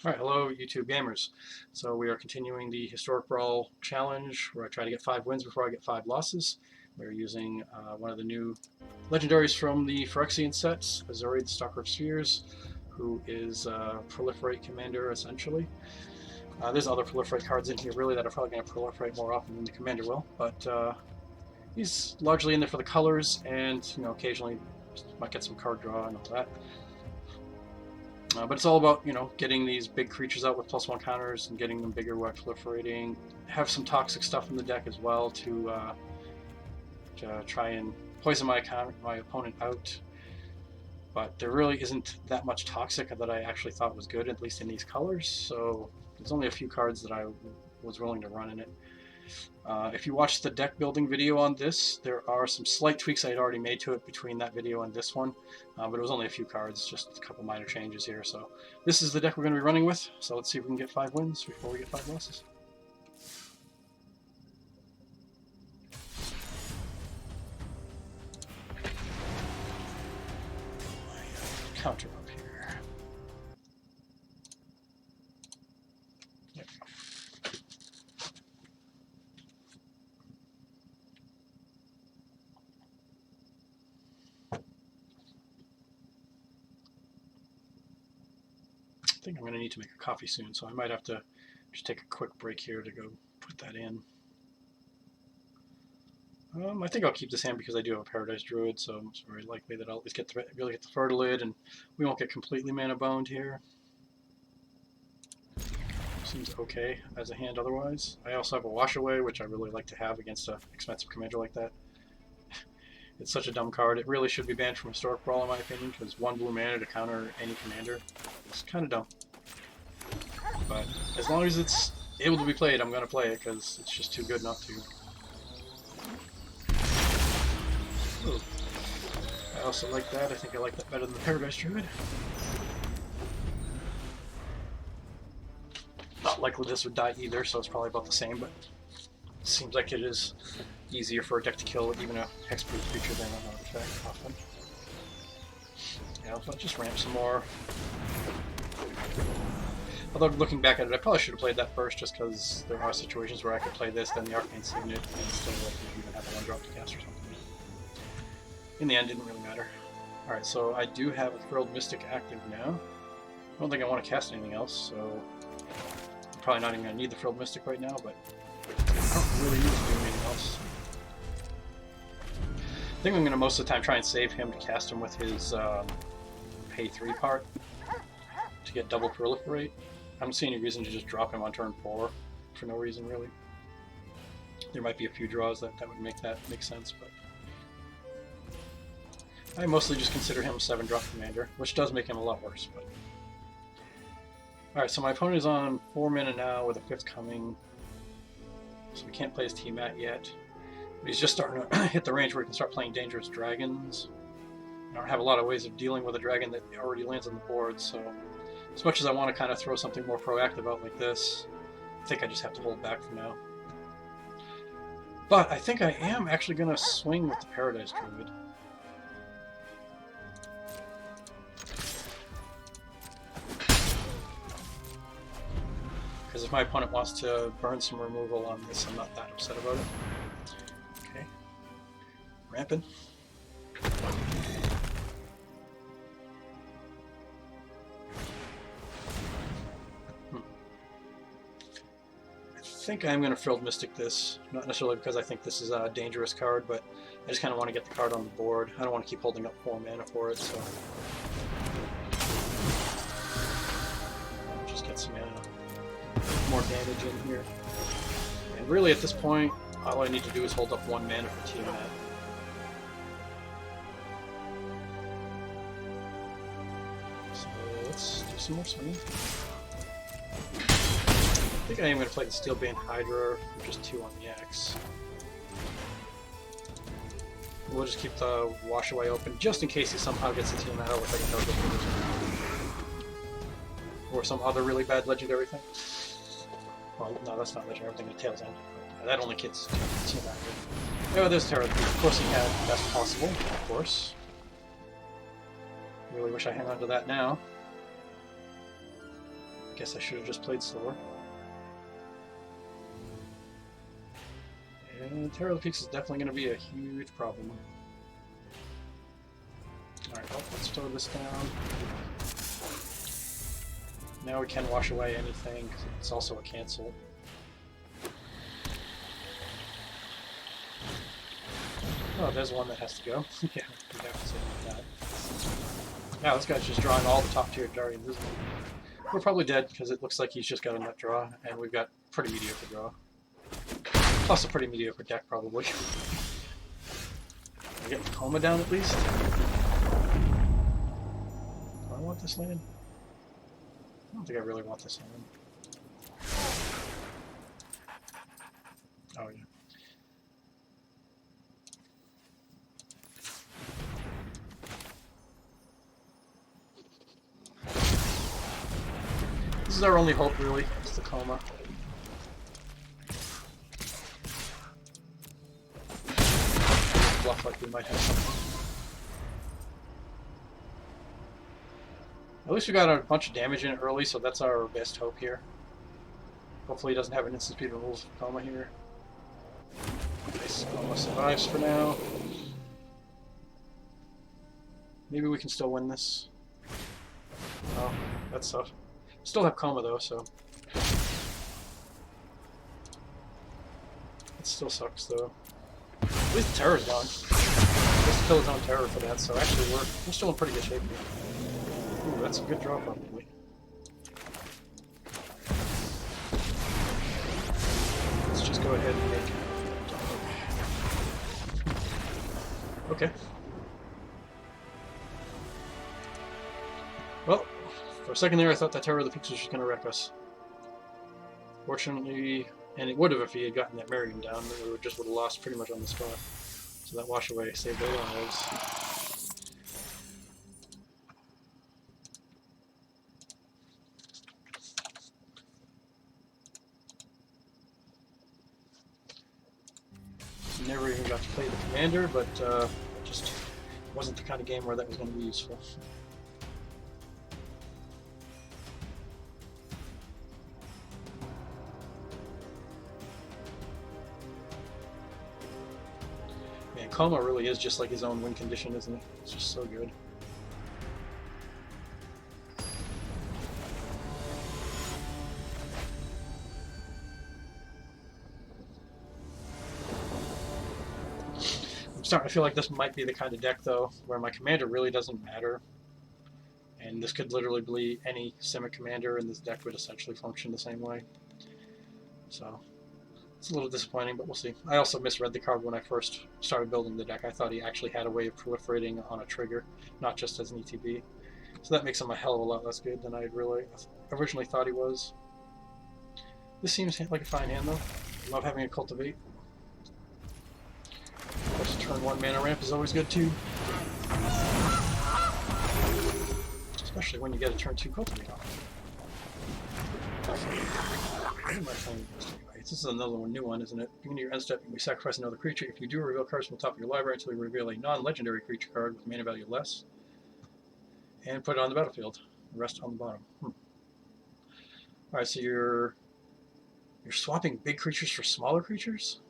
Alright, hello YouTube gamers. So we are continuing the Historic Brawl challenge where I try to get 5 wins before I get 5 losses. We're using one of the new legendaries from the Phyrexian sets, Ezuri, the Stalker of Spheres, who is Proliferate Commander essentially. There's other Proliferate cards in here really that are probably going to proliferate more often than the Commander will, but he's largely in there for the colors and occasionally might get some card draw and all that. But it's all about, getting these big creatures out with +1 counters and getting them bigger while proliferating. Have some toxic stuff in the deck as well to try and poison my opponent out. But there really isn't that much toxic that I actually thought was good, at least in these colors. So there's only a few cards that I was willing to run in it. If you watched the deck building video on this, there are some slight tweaks I had already made to it between that video and this one, but it was only a few cards, just a couple minor changes here. So this is the deck we're going to be running with, so let's see if we can get 5 wins before we get 5 losses. Counter up here. There we go. I think I'm going to need to make a coffee soon, so I might have to just take a quick break here to go put that in. I think I'll keep this hand because I do have a Paradise Druid, so it's very likely that I'll at least really get the Fertilid, and we won't get completely mana boned here. Seems okay as a hand otherwise. I also have a Wash Away, which I really like to have against an expensive commander like that. It's such a dumb card. It really should be banned from Historic Brawl in my opinion, because 1 blue mana to counter any commander. It's kind of dumb. But as long as it's able to be played, I'm going to play it, because it's just too good not to. Ooh. I also like that. I think I like that better than the Paradise Druid. Not likely this would die either, so it's probably about the same, but it seems like it is easier for a deck to kill even a hexproof creature than an artifact often. Yeah, let's just ramp some more. Although looking back at it, I probably should have played that first just because there are situations where I could play this, then the Arcane Signet, and still like even have a 1-drop to cast or something. In the end, it didn't really matter. Alright, so I do have a Thrilled Mystic active now. I don't think I want to cast anything else, so I'm probably not even going to need the Thrilled Mystic right now, but I don't really need to do anything else. I think I'm going to most of the time try and save him to cast him with his pay 3 part to get double proliferate. I don't see any reason to just drop him on turn 4 for no reason really. There might be a few draws that would make that make sense, but I mostly just consider him a 7-drop commander, which does make him a lot worse. But alright, so my opponent is on 4 mana now with a 5th coming, so we can't play his T-Mat yet. But he's just starting to hit the range where he can start playing dangerous dragons. I don't have a lot of ways of dealing with a dragon that already lands on the board, so as much as I want to kind of throw something more proactive out like this, I think I just have to hold back for now. But I think I am actually going to swing with the Paradise Druid. Because if my opponent wants to burn some removal on this, I'm not that upset about it. Okay. Ramping. I think I'm going to Frilled Mystic this. Not necessarily because I think this is a dangerous card, but I just kind of want to get the card on the board. I don't want to keep holding up 4 mana for it, so just get some more damage in here. And really at this point, all I need to do is hold up 1 mana for T-Mat. So let's do some more swinging. I think I am going to play the Steelbane Hydra for just 2 on the X. We'll just keep the Wash Away open just in case he somehow gets a T-Mat out, which I can never get rid of. Or some other really bad legendary thing. Well, no, that's not legendary. I'm thinking of Tail's End. Yeah, that only gets T-Mat. Oh, there's Terra. Of course he had best possible, of course. Really wish I hang on to that now. Guess I should have just played slower. And Terror of the Peaks is definitely going to be a huge problem. Alright, well, let's throw this down. Now we can wash away anything, because it's also a cancel. Oh, there's one that has to go. Yeah, we have to say like that. Now this guy's just drawing all the top tier Guardians, isn't he? We're probably dead, because it looks like he's just got a nut draw, and we've got pretty mediocre draw. Plus a pretty mediocre deck, probably. Can I get the Coma down at least? Do I want this land? I don't think I really want this land. Oh, yeah. This is our only hope, really. It's the Coma. Bluff like we might have something. At least we got a bunch of damage in it early, so that's our best hope here. Hopefully he doesn't have an instant speed removal for Coma here. Nice, Coma survives for now. Maybe we can still win this. Oh, that's tough. Still have Coma though, so... It still sucks though. At least the Terror's gone. Just kill his own Terror for that, so actually we're still in pretty good shape here. Ooh, that's a good draw probably. Let's just go ahead and make it. Okay. Well, for a second there I thought that Terror of the Peaks was just going to wreck us. Fortunately, and it would have if he had gotten that Miriam down, we just would have lost pretty much on the spot. So that wash away saved their lives. Never even got to play the commander, but it just wasn't the kind of game where that was going to be useful. Man, Coma really is just like his own win condition, isn't it? It's just so good. I'm starting to feel like this might be the kind of deck, though, where my commander really doesn't matter. And this could literally be any Simic commander, and this deck would essentially function the same way. So, it's a little disappointing, but we'll see. I also misread the card when I first started building the deck. I thought he actually had a way of proliferating on a trigger, not just as an ETB. So that makes him a hell of a lot less good than I really originally thought he was. This seems like a fine hand, though. I love having a Cultivate. Of course, turn 1 mana ramp is always good, too. Especially when you get a turn 2 Cultivate off. What am I playing against anyway? This is another new one, isn't it? Beginning of your end step, you may sacrifice another creature. If you do, reveal cards from the top of your library until you reveal a non-legendary creature card with mana value less. And put it on the battlefield. The rest on the bottom. Alright, so you're swapping big creatures for smaller creatures?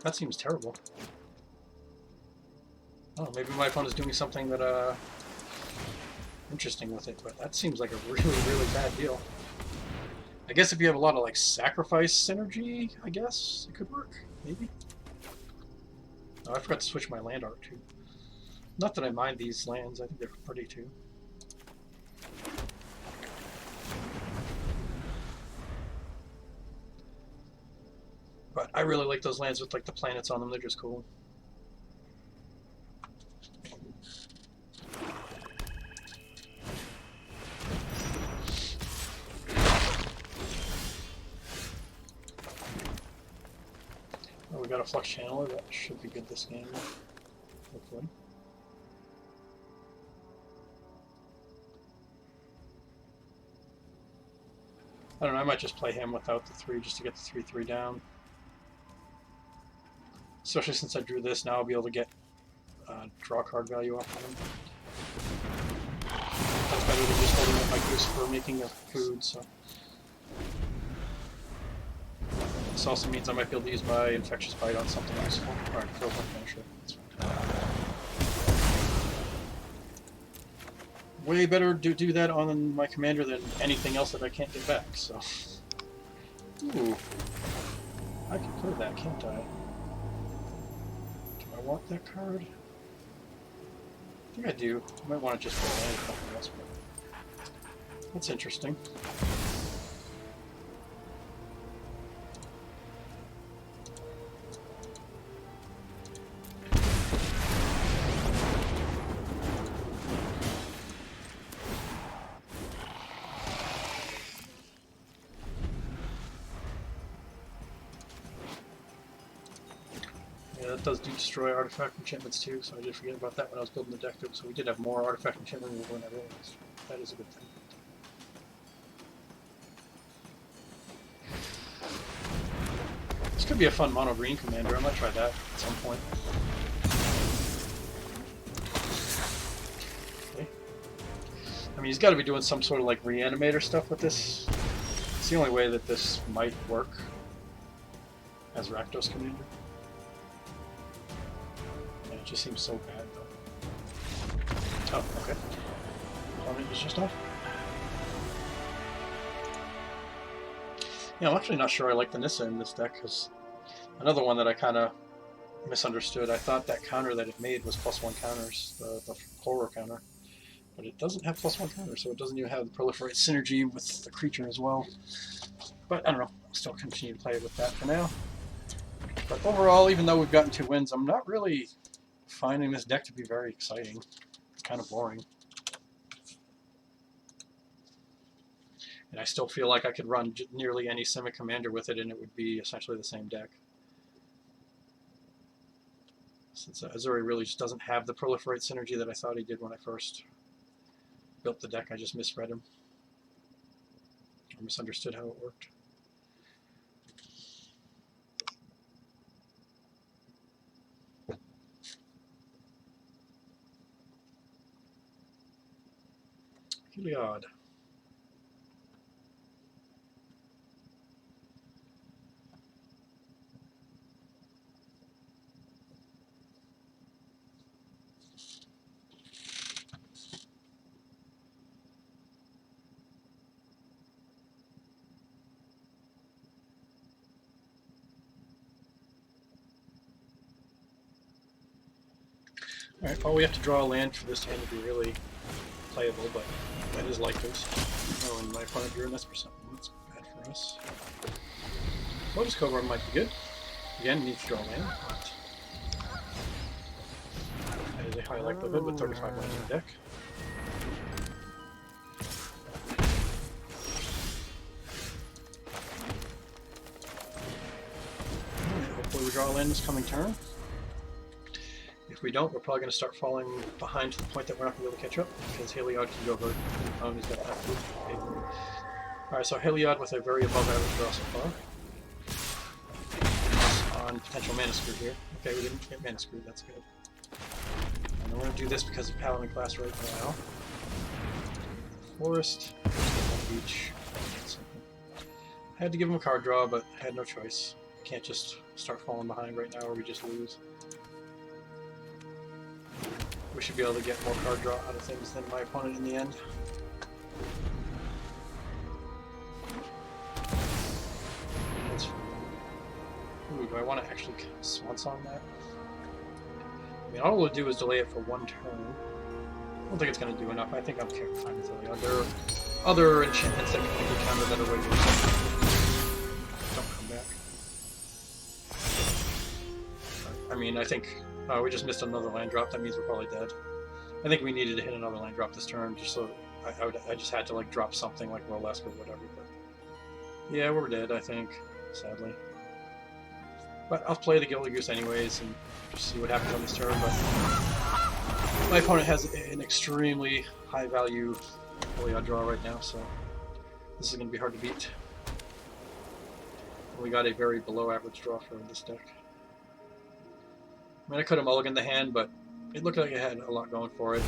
That seems terrible. Oh, maybe my opponent's doing something that interesting with it, but that seems like a really, really bad deal. I guess if you have a lot of like sacrifice synergy, I guess it could work, maybe. Oh, I forgot to switch my land art too. Not that I mind these lands, I think they're pretty too. But I really like those lands with like the planets on them, they're just cool. Oh, we got a Flux Channeler, that should be good this game, hopefully. I don't know, I might just play him without the 3 just to get the 3/3 down. Especially since I drew this, now I'll be able to get draw card value off of him. use for making of food, so. This also means I might be able to use my infectious bite on something useful. Alright, kill one finisher. That's fine. Way better to do that on my commander than anything else that I can't get back, so. Ooh. I can play that, can't I? Do I want that card? I think I do. I might want to just play something else, but that's interesting. That does destroy artifact enchantments too, so I did forget about that when I was building the deck too. So we did have more artifact enchantment removal than I realized. That is a good thing. This could be a fun mono green commander. I might try that at some point. Okay. I mean, he's got to be doing some sort of like reanimator stuff with this. It's the only way that this might work as Rakdos commander. It just seems so bad, though. Oh, okay. Opponent is just off. Yeah, I'm actually not sure I like the Nissa in this deck, because another one that I kind of misunderstood. I thought that counter that it made was +1 counters, the horror counter. But it doesn't have +1 counter, so it doesn't even have the proliferate synergy with the creature as well. But I don't know. I'll still continue to play with that for now. But overall, even though we've gotten 2 wins, I'm not really finding this deck to be very exciting. It's kind of boring. And I still feel like I could run nearly any Simic commander with it and it would be essentially the same deck. Since Ezuri really just doesn't have the proliferate synergy that I thought he did when I first built the deck. I just misread him. I misunderstood how it worked. Heliod. Alright, well we have to draw a land for this hand to be really playable, but that is Lycos. Oh, and my opponent drew an S%. That's bad for us. Lotus Cobra might be good. Again, needs to draw a land, but that is a high likelihood with 35 lands in the deck. Alright, hopefully we draw a land this coming turn. If we don't, we're probably going to start falling behind to the point that we're not going to be able to catch up, because Heliod can go over. Oh, he's got that food. Alright, so Heliod with a very above average draw so far. On potential mana screw here. Okay, we didn't get mana screw, that's good. And we're going to do this because of Paladin class right now. Forest, beach. I had to give him a card draw, but I had no choice. Can't just start falling behind right now or we just lose. We should be able to get more card draw out of things than my opponent in the end. Ooh, do I want to actually Swan Song that? I mean, all we'll do is delay it for 1 turn. I don't think it's going to do enough. I think I'm fine with Heliod. There are other enchantments that can be countered that are way worse. Don't come back. I mean, I think we just missed another land drop. That means we're probably dead. I think we needed to hit another land drop this turn, just so I just had to like drop something like Rolesk or whatever. But yeah, we're dead. I think, sadly. But I'll play the Gilded Goose anyways and just see what happens on this turn. But my opponent has an extremely high value Heliod draw right now, so this is going to be hard to beat. And we got a very below average draw for this deck. I mean, I could have mulliganed the hand, but it looked like it had a lot going for it.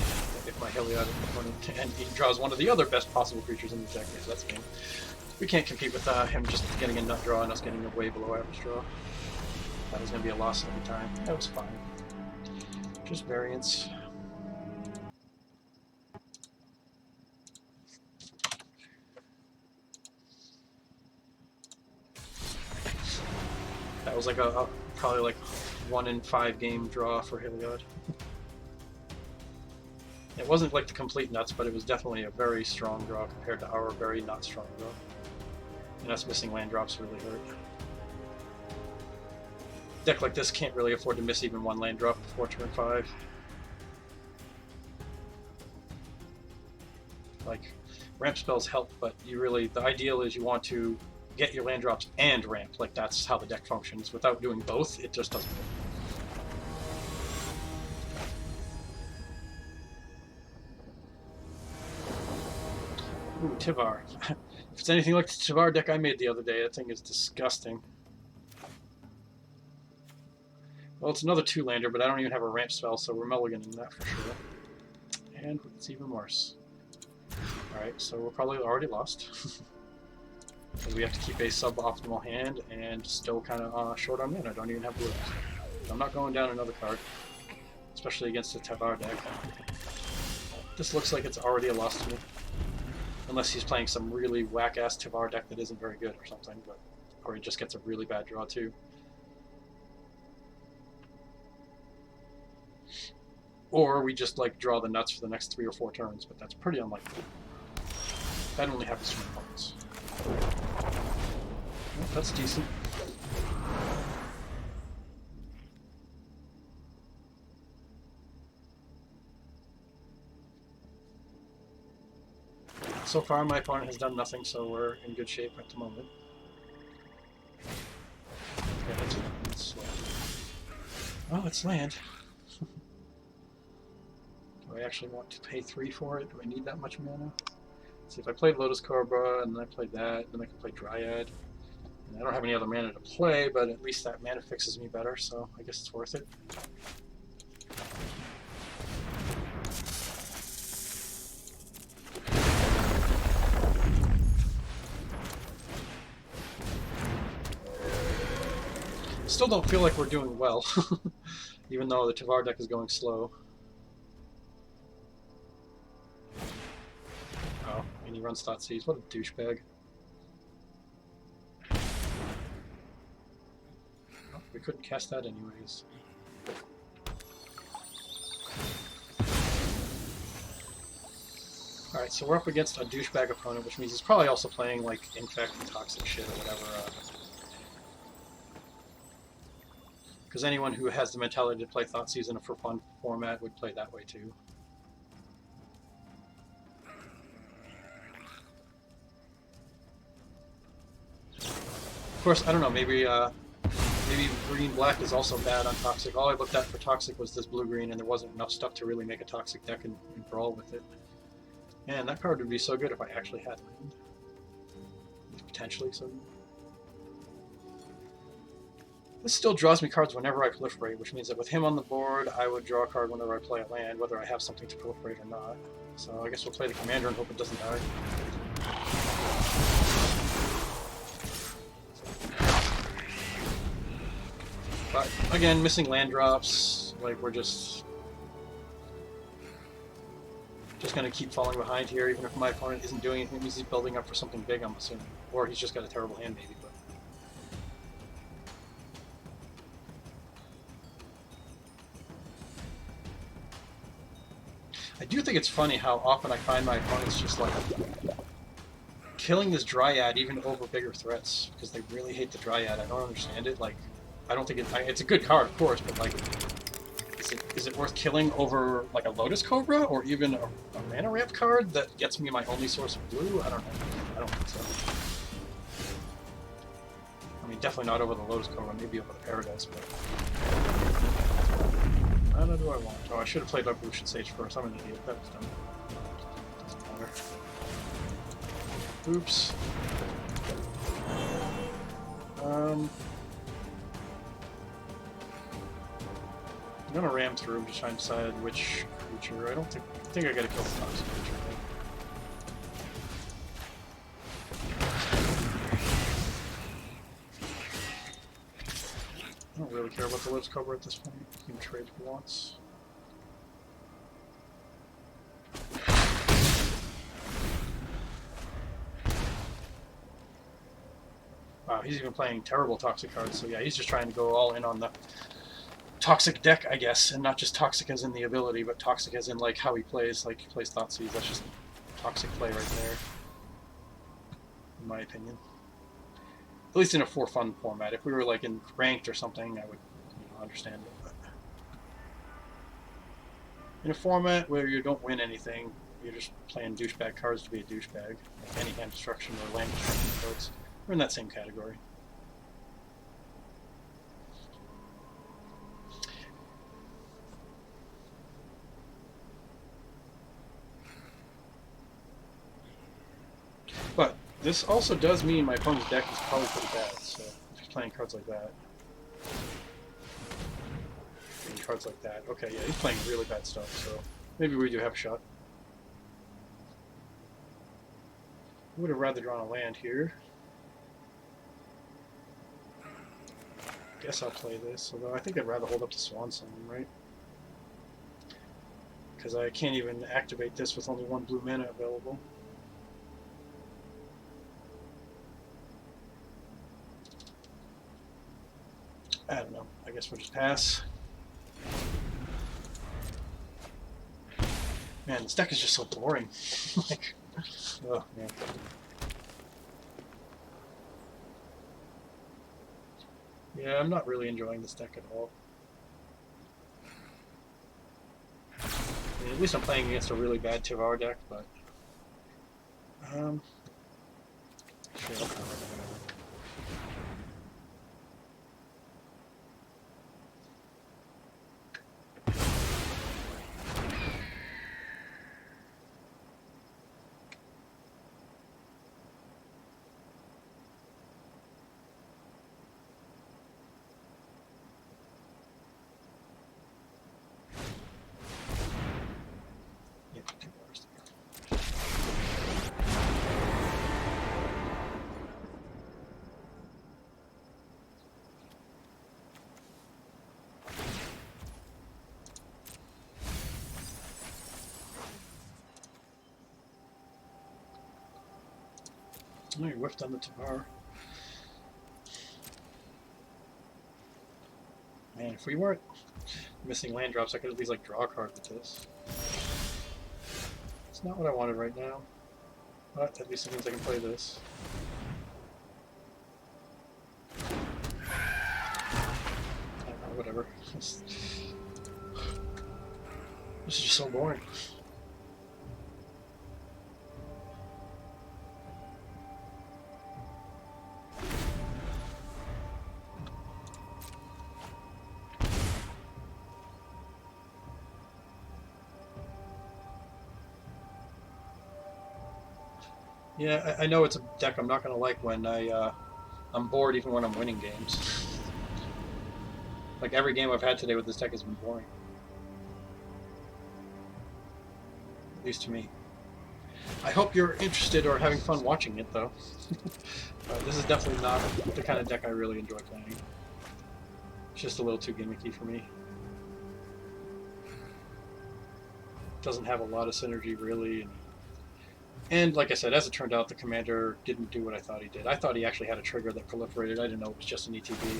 If my Heliod opponent, and he draws one of the other best possible creatures in the deck, so that's game. We can't compete with him just getting a nut draw and us getting a way below average draw. That was going to be a loss every time. That was fine. Just variance. That was like a probably like 1 in 5 game draw for Heliod. It wasn't like the complete nuts, but it was definitely a very strong draw compared to our very not strong draw. And us missing land drops really hurt. A deck like this can't really afford to miss even 1 land drop before turn 5. Like, ramp spells help, but you really, the ideal is you want to get your land drops and ramp. Like, that's how the deck functions. Without doing both, it just doesn't work. Ooh, Tivar. If it's anything like the Tivar deck I made the other day, that thing is disgusting. Well, it's another 2-lander, but I don't even have a ramp spell, so we're mulliganing that for sure. And it's even worse. Alright, so we're probably already lost. So we have to keep a suboptimal hand and still kind of short on mana. I don't even have blue. So I'm not going down another card, especially against the Tivar deck. This looks like it's already a loss to me. Unless he's playing some really whack-ass Tivar deck that isn't very good or something, but or he just gets a really bad draw too. Or we just like draw the nuts for the next 3 or 4 turns, but that's pretty unlikely. That only happens to my opponents. Well, that's decent. So far, my opponent has done nothing, so we're in good shape at the moment. Yeah, it's land. Oh, it's land. Do I actually want to pay 3 for it? Do I need that much mana? Let's see, if I played Lotus Cobra, and then I played that, then I can play Dryad. And I don't have any other mana to play, but at least that mana fixes me better, so I guess it's worth it. Still don't feel like we're doing well, even though the Tivar deck is going slow. Oh, and he runs Thoughtseize. What a douchebag. Oh, we couldn't cast that anyways. Alright, so we're up against a douchebag opponent, which means he's probably also playing like Infect and Toxic shit or whatever. Because anyone who has the mentality to play Thoughtseize in a for fun format would play that way too. Of course, I don't know, maybe green-black is also bad on Toxic. All I looked at for Toxic was this blue-green, and there wasn't enough stuff to really make a Toxic deck and Brawl with it. Man, that card would be so good if I actually had land. Potentially so good. This still draws me cards whenever I proliferate, which means that with him on the board, I would draw a card whenever I play a land, whether I have something to proliferate or not. So I guess we'll play the commander and hope it doesn't die. But again, missing land drops, like we're just gonna keep falling behind here, even if my opponent isn't doing anything. He's building up for something big, I'm assuming. Or he's just got a terrible hand, maybe. But I do think it's funny how often I find my opponents just like killing this Dryad even over bigger threats, because they really hate the Dryad. I don't understand it. Like, I don't think it's a good card, of course, but like, is it worth killing over like a Lotus Cobra or even a mana ramp card that gets me my only source of blue? I don't know. I don't think so. I mean, definitely not over the Lotus Cobra, maybe over the Paradise, but how do I want? Oh, I should have played Evolution Sage first. I'm an idiot. That was dumb. Doesn't matter. Oops. gonna ram through. I'm just trying to decide which creature. I think I gotta kill the toxic creature. I don't really care about the lives cover at this point. You can trade for once. Wow, he's even playing terrible toxic cards. So yeah, he's just trying to go all in on the toxic deck, I guess, and not just toxic as in the ability, but toxic as in like how he plays. Like he plays Thoughtseize. That's just toxic play right there, in my opinion. At least in a for fun format. If we were like in ranked or something, I would understand it. But in a format where you don't win anything, you're just playing douchebag cards to be a douchebag. Like any hand destruction or land destruction cards, we're in that same category. But this also does mean my opponent's deck is probably pretty bad, so if he's playing cards like that. And cards like that. Okay, yeah, he's playing really bad stuff, so maybe we do have a shot. I would have rather drawn a land here. Guess I'll play this, although I think I'd rather hold up the Swan Song, right? Because I can't even activate this with only one blue mana available. I don't know. I guess we'll just pass. Man, this deck is just so boring. Like, oh man. Yeah, I'm not really enjoying this deck at all. I mean, at least I'm playing against a really bad Tivar deck, but sure. Oh, you whiffed on the Tivar. Man, if we weren't missing land drops, I could at least like draw a card with this. It's not what I wanted right now, but at least it means I can play this. I don't know, whatever. This is just so boring. Yeah, I know it's a deck I'm not going to like when I'm bored even when I'm winning games. Like every game I've had today with this deck has been boring. At least to me. I hope you're interested or having fun watching it though. This is definitely not the kind of deck I really enjoy playing. It's just a little too gimmicky for me. Doesn't have a lot of synergy really. And like I said, as it turned out, the commander didn't do what I thought he did. I thought he actually had a trigger that proliferated. I didn't know it was just an ETB.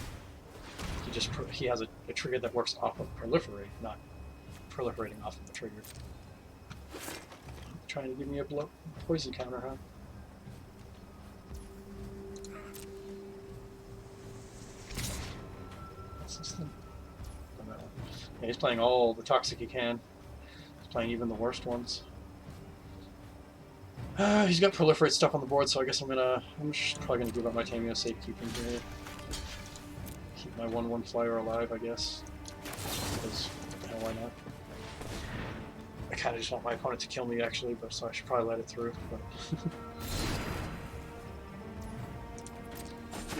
He has a trigger that works off of proliferate, not proliferating off of the trigger. Trying to give me a poison counter, huh? What's this thing? Yeah, he's playing all the toxic he can. He's playing even the worst ones. He's got proliferate stuff on the board, so I guess I'm just probably gonna give up my Tameo safekeeping here. Keep my 1/1 flyer alive, I guess. Because what the hell, why not? I kind of just want my opponent to kill me, actually, but so I should probably let it through. But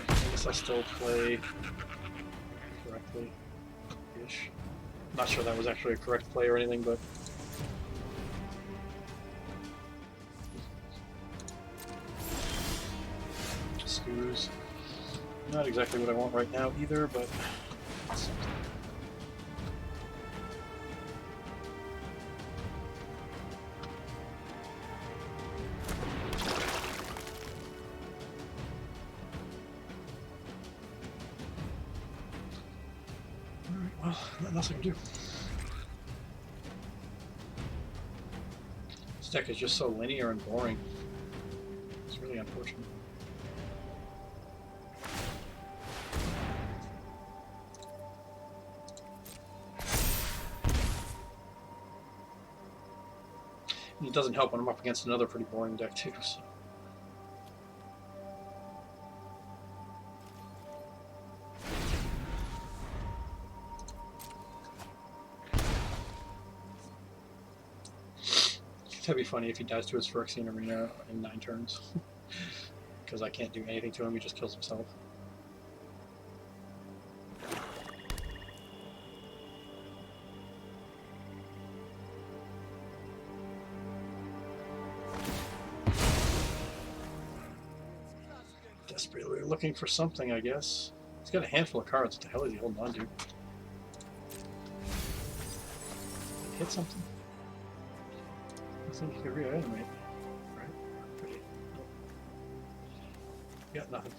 I guess I still play correctly-ish. Not sure that was actually a correct play or anything, but Scoos. Not exactly what I want right now either, but something. Alright, well, nothing else I can do. This deck is just so linear and boring. It's really unfortunate. And it doesn't help when I'm up against another pretty boring deck too, so. That'd be funny if he dies to his Phyrexian Arena in 9 turns. Because I can't do anything to him, he just kills himself. Desperately looking for something, I guess. He's got a handful of cards. What the hell is he holding on to? Hit something? I think he could reanimate. Right? Pretty. Nope. Got nothing.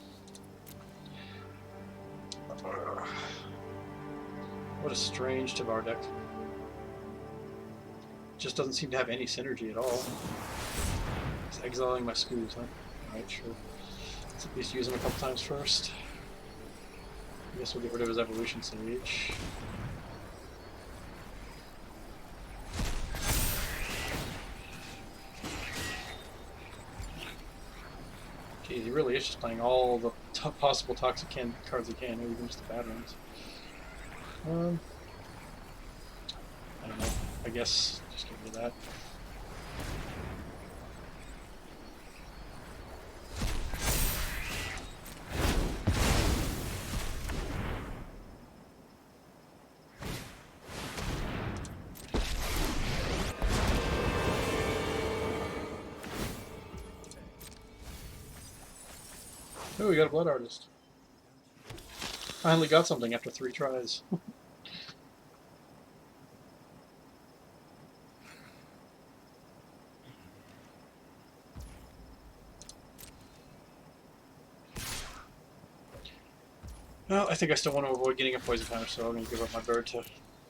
What a strange Tavar deck. Just doesn't seem to have any synergy at all. He's exiling my Scoos, huh? Alright, sure. Let's at least use him a couple times first. I guess we'll get rid of his Evolution Sage. Geez, he really is just playing all the possible toxic cards he can, even just the bad ones. I don't know. I guess just get rid of that. Oh, we got a Blood Artist. Finally got something after 3 tries. Well, I think I still want to avoid getting a poison counter, so I'm going to give up my bird to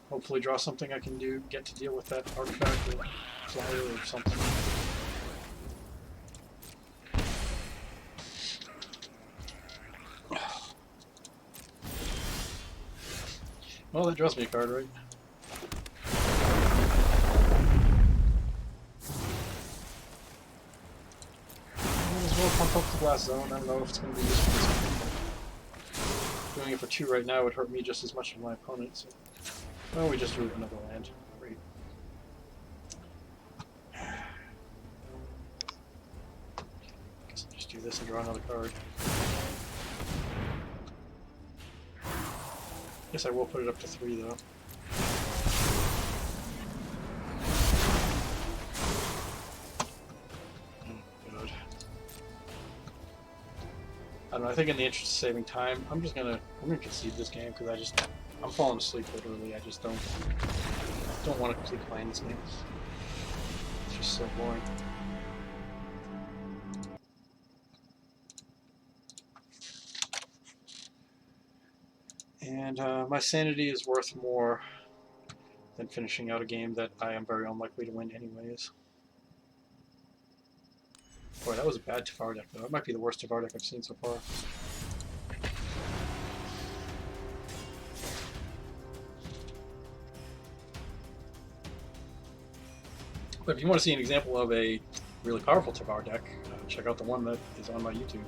hopefully draw something I can get to deal with that artifact or flyer or something. Well, that draws me a card, right? Might as well pump up the Blast Zone. I don't know if it's going to be useful for something. Doing it for 2 right now would hurt me just as much as my opponent. So. Well, we just drew another land. Great. Guess I'll just do this and draw another card. Guess I will put it up to 3 though. Oh god. I don't know, I think in the interest of saving time, I'm gonna concede this game because I'm falling asleep literally. I just don't want to complete playing this game. It's just so boring. And my sanity is worth more than finishing out a game that I am very unlikely to win anyways. Boy, that was a bad Tavar deck though. It might be the worst Tavar deck I've seen so far. But if you want to see an example of a really powerful Tavar deck, check out the one that is on my YouTube.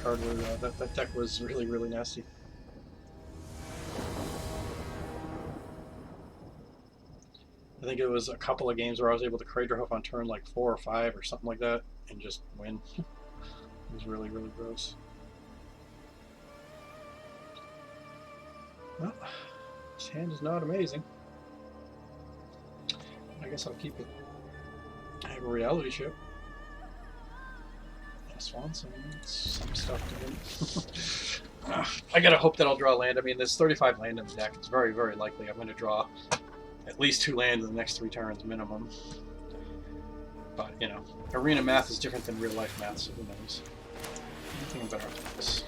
Card where that deck was really, really nasty. I think it was a couple of games where I was able to Crater Hoof on turn like 4 or 5 or something like that and just win. It was really, really gross. Well, this hand is not amazing. I guess I'll keep it. I have a reality ship. Swanson, some stuff to him. I gotta hope that I'll draw land. I mean, there's 35 land in the deck. It's very, very likely I'm going to draw at least 2 lands in the next 3 turns minimum. But, you know, arena math is different than real life math, so who knows. I think I'm better off this.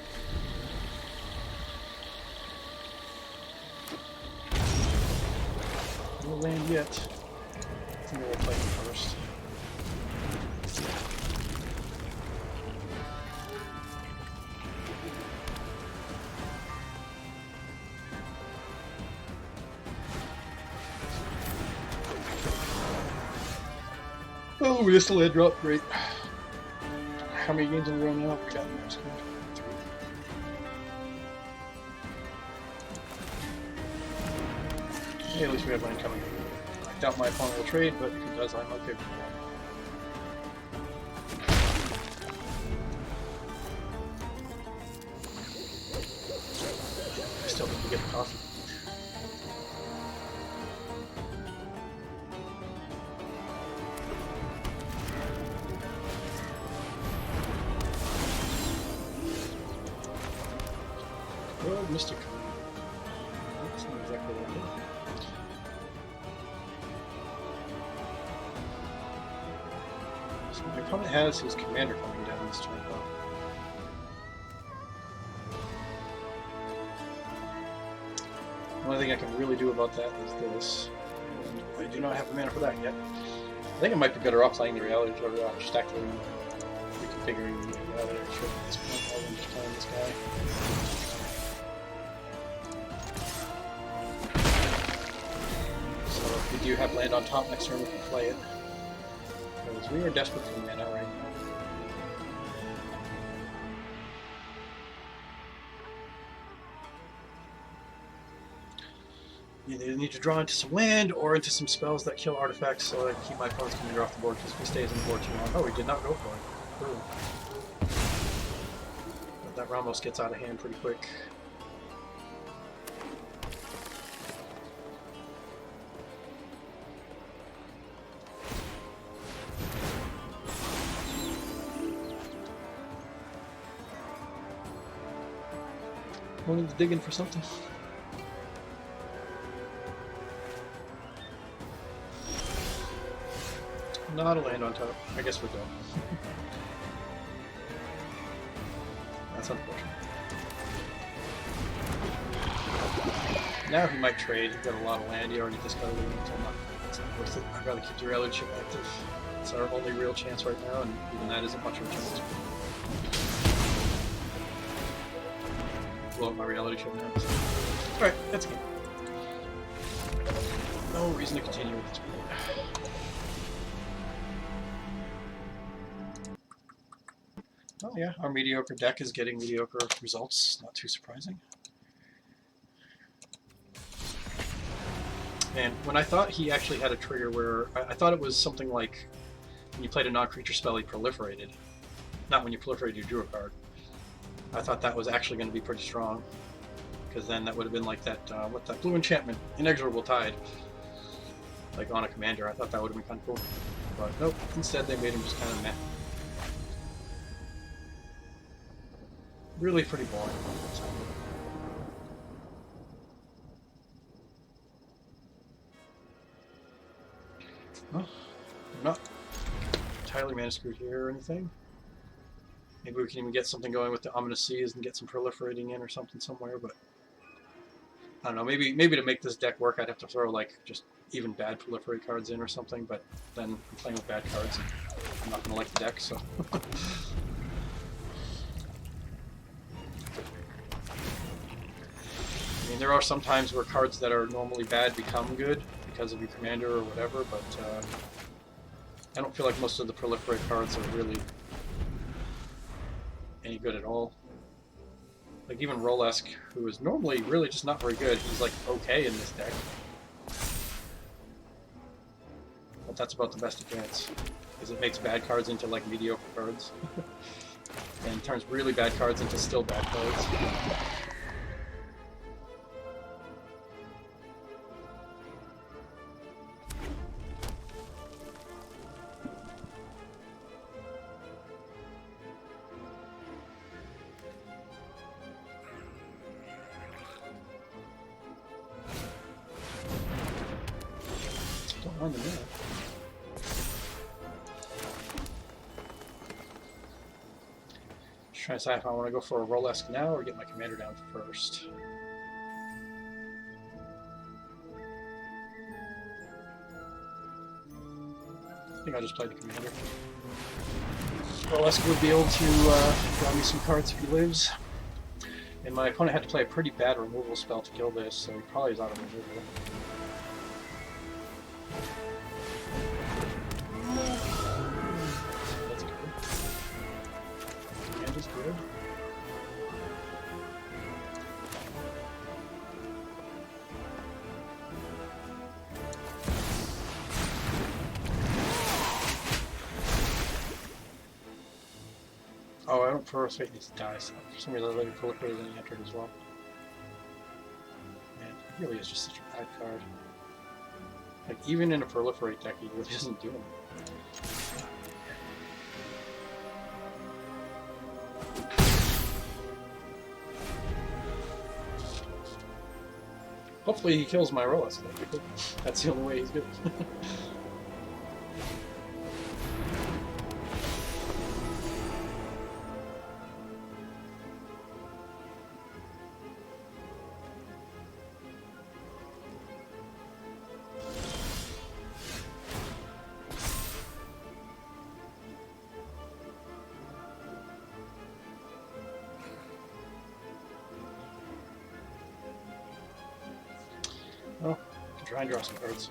No land yet. I think we'll play him first. Oh, we just land drop. Great. How many games in a row now? We got 3. Hey, at least we have land coming. I doubt my opponent will trade, but if he does, I'm okay with that. I still need to get the coffee. Oh, Mystic. That's not exactly what I did. So my opponent has his commander coming down this turn, though. One thing I can really do about that is this. And I do not have the mana for that yet. I think I might be better off playing the reality or stacking, reconfiguring the reality trip at this point rather than just playing this guy. We do have land on top next turn, we can play it. Because we are desperate for mana right now. You either need to draw into some land or into some spells that kill artifacts so I keep my opponent's commander off the board, because if he stays on the board too long. Oh, he did not go for it. Cool. But that Ramos gets out of hand pretty quick. Wanting to dig in for something. Not a land on top. I guess we're done. That's unfortunate. Now he might trade. He's got a lot of land. He already discarded it, so it's not worth it. I'd rather keep the reality chip active. It's our only real chance right now, and even that isn't much of a chance. Blow up my reality chip now. Alright, that's good. No reason to continue with this point. Oh yeah, our mediocre deck is getting mediocre results. Not too surprising. And when I thought he actually had a trigger where... I thought it was something like when you played a non-creature spell, he proliferated. Not when you proliferated, you drew a card. I thought that was actually going to be pretty strong, because then that would have been like that, what that blue enchantment, Inexorable Tide, like on a commander. I thought that would have been kind of cool, but nope. Instead, they made him just kind of meh. Really pretty boring. Well, I'm not entirely mana screwed here or anything. Maybe we can even get something going with the Ominous Seas and get some proliferating in or something somewhere, but I don't know, maybe to make this deck work I'd have to throw like just even bad proliferate cards in or something, but then I'm playing with bad cards and I'm not going to like the deck, so... I mean, there are some times where cards that are normally bad become good because of your commander or whatever, but I don't feel like most of the proliferate cards are really any good at all. Like even Rolesk, who is normally really just not very good, he's like okay in this deck. But that's about the best it gets, because it makes bad cards into like mediocre cards. And turns really bad cards into still bad cards. Don't mind the minute. Just trying to decide if I want to go for a Rolesk now or get my commander down first. I think I'll just play the commander. Rolesk would be able to draw me some cards if he lives. And my opponent had to play a pretty bad removal spell to kill this, so he probably is out of removal. That's good. Command is good. Oh, I don't proliferate these dice. For some reason I let it proliferate and he entered as well. Man, it really is just such a bad card. Like, even in a proliferate deck, he really doesn't do anything. Hopefully he kills my Rolesk. That's the only way he's good. Well, I can try and draw some cards.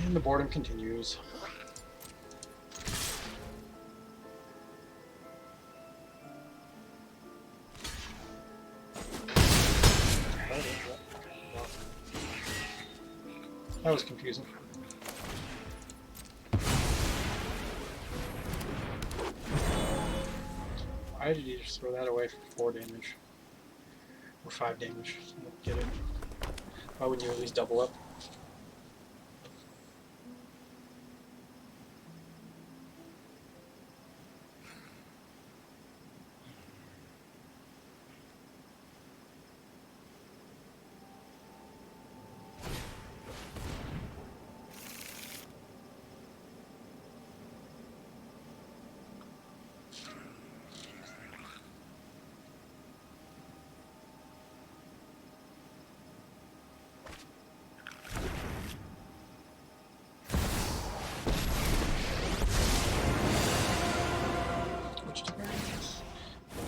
And the boredom continues. That was confusing. Why did he just throw that away for 4 damage? Or 5 damage? I don't get it. Why wouldn't you at least double up?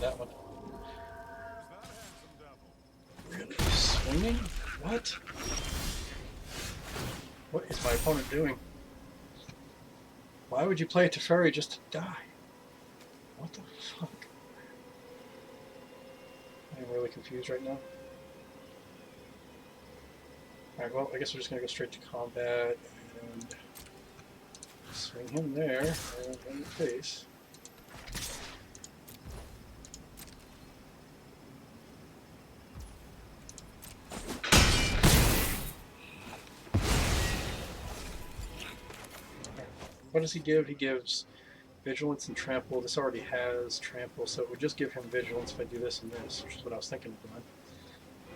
That one. Really? Swinging? What? What is my opponent doing? Why would you play a Teferi just to die? What the fuck? I'm really confused right now. Alright, well, I guess we're just gonna go straight to combat and swing him there and in the face. What does he give? He gives Vigilance and Trample. This already has Trample, so it would just give him Vigilance if I do this and this, which is what I was thinking of doing.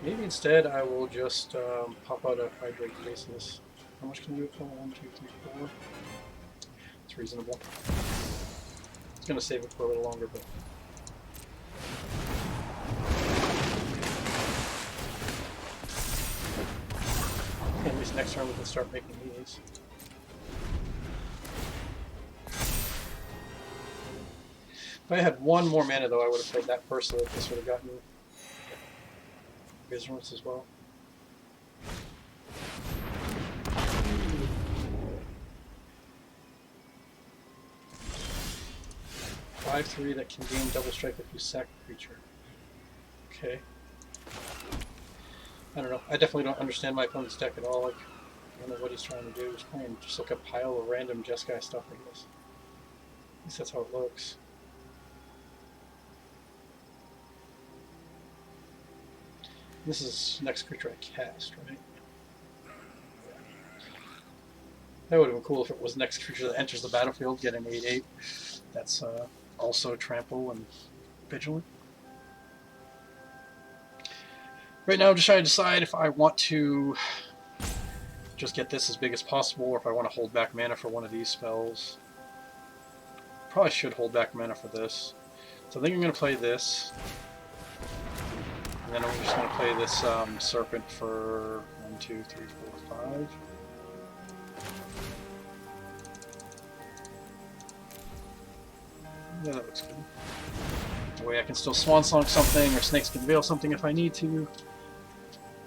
Maybe instead I will just pop out a Hydrate Faceless. How much can you do it for? 1, 2, 3, 4. It's reasonable. It's going to save it for a little longer, but... at least next turn we can start making these. If I had 1 more mana, though, I would have played that first, so that this would have gotten Vigilance as well. Five, 3 that can gain double strike if you sack a creature. Okay. I don't know. I definitely don't understand my opponent's deck at all. Like, I don't know what he's trying to do. He's playing just like a pile of random Jeskai stuff, I guess. At least that's how it looks. This is next creature I cast, right? That would have been cool if it was the next creature that enters the battlefield, get an 8/8. That's also trample and vigilant. Right now I'm just trying to decide if I want to just get this as big as possible, or if I want to hold back mana for one of these spells. Probably should hold back mana for this. So I think I'm going to play this. And then I'm just going to play this Serpent for 1, 2, 3, 4, 5. Yeah, that looks good. That way I can still Swan Song something, or Snakeskin Veil something if I need to.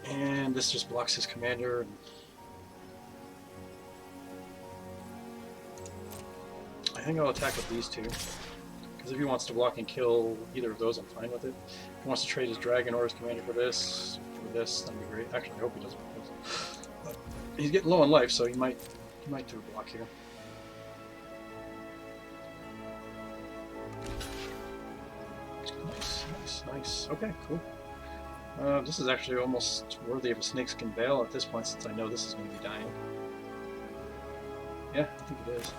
And this just blocks his commander. And I think I'll attack with these two. Because if he wants to block and kill either of those, I'm fine with it. If he wants to trade his dragon or his commander for this, that'd be great. Actually, I hope he doesn't want this. But he's getting low on life, so he might do a block here. Nice. Okay, cool. This is actually almost worthy of a Snakeskin Veil at this point, since I know this is going to be dying. Yeah, I think it is.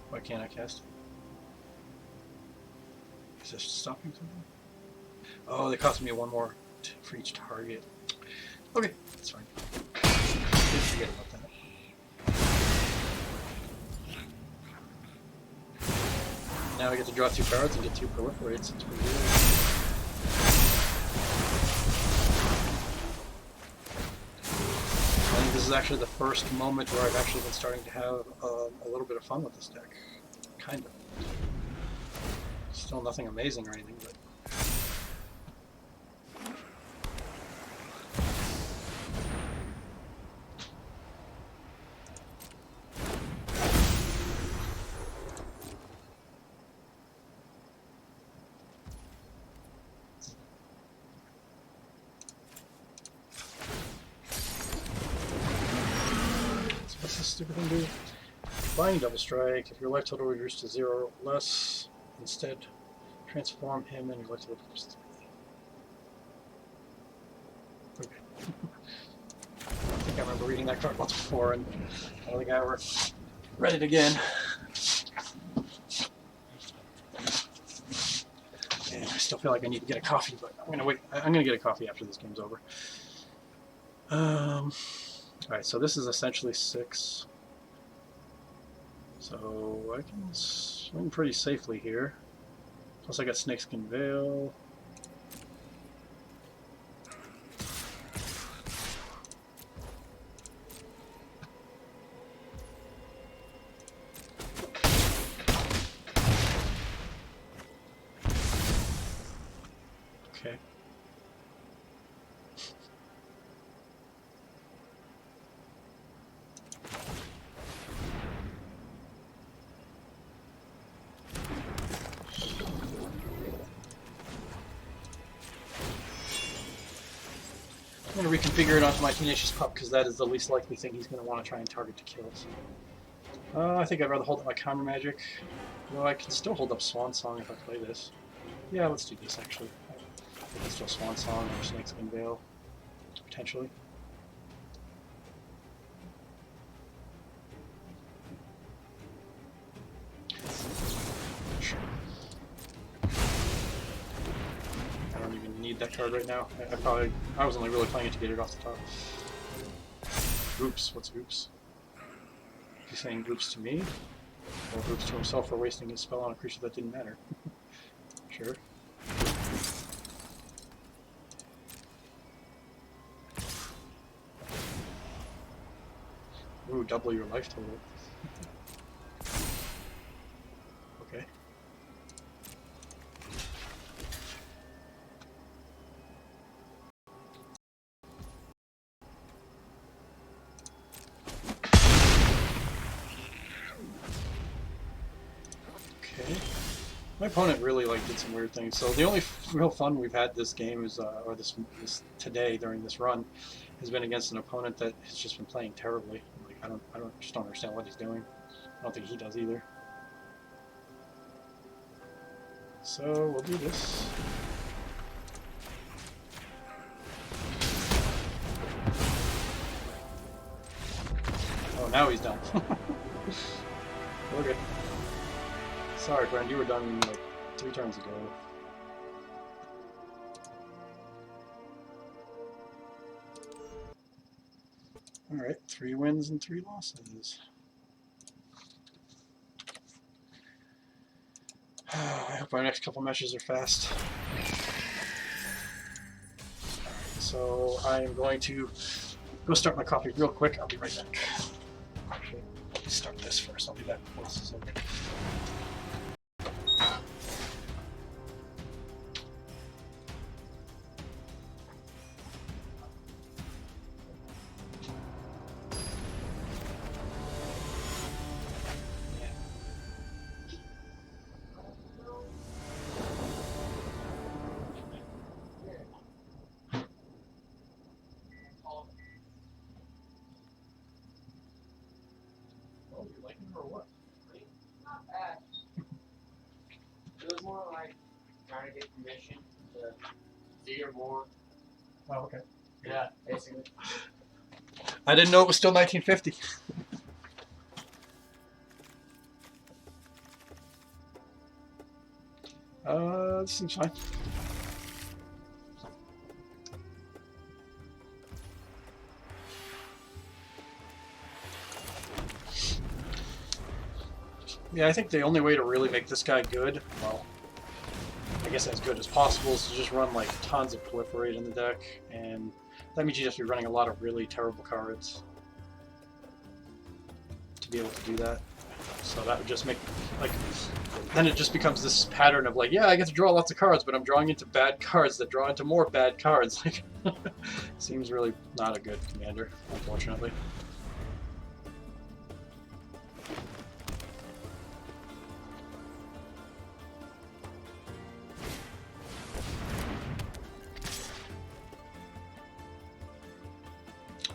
Why can't I cast it? Is this stopping something? Oh, they cost me one more for each target. Okay, that's fine. Didn't forget about that. Now I get to draw 2 cards and get 2 proliferates. It's pretty good. I think this is actually the first moment where I've actually been starting to have a little bit of fun with this deck. Kind of. Still nothing amazing or anything, but... What's this stupid thing do? Flying Double Strike. If your life total reduced to 0 or less, instead transform him and your life total reduces to 3. Okay. I think I remember reading that card once before, and I don't think I ever read it again. And I still feel like I need to get a coffee, but I'm gonna wait. I'm gonna get a coffee after this game's over. Alright, so this is essentially 6. So I can swing pretty safely here. Plus I got Snakeskin Veil. Okay. I'm going to reconfigure it onto my Tenacious Pup because that is the least likely thing he's going to want to try and target to kill. I think I'd rather hold up my Counter Magic. Though I can still hold up Swan Song if I play this. Yeah, let's do this actually. I can still Swan Song or Snakeskin Veil, potentially. I don't even need that card right now. I was only really playing it to get it off the top. Oops, what's oops? Is he saying oops to me? Or oops to himself for wasting his spell on a creature that didn't matter? Sure. Ooh, double your life total. Okay. My opponent really did some weird things. So the only real fun we've had this game is, or this today during this run, has been against an opponent that has just been playing terribly. I just don't understand what he's doing. I don't think he does either. So we'll do this. now he's done. Okay. Sorry, friend, you were done like 3 turns ago. Alright, 3 wins and 3 losses. I hope our next couple matches are fast. So I am going to go start my coffee real quick. I'll be right back. Actually, let me start this first. I'll be back before this is over. Trying to get permission to see or more. Oh, okay. Yeah, basically. I didn't know it was still 1950. This seems fine. Yeah, I think the only way to really make this guy good, well, I guess as good as possible, is to just run like tons of proliferate in the deck, and that means you just be running a lot of really terrible cards to be able to do that. So that would just make, like, then it just becomes this pattern of like, yeah, I get to draw lots of cards, but I'm drawing into bad cards that draw into more bad cards. Like, seems really not a good commander, unfortunately.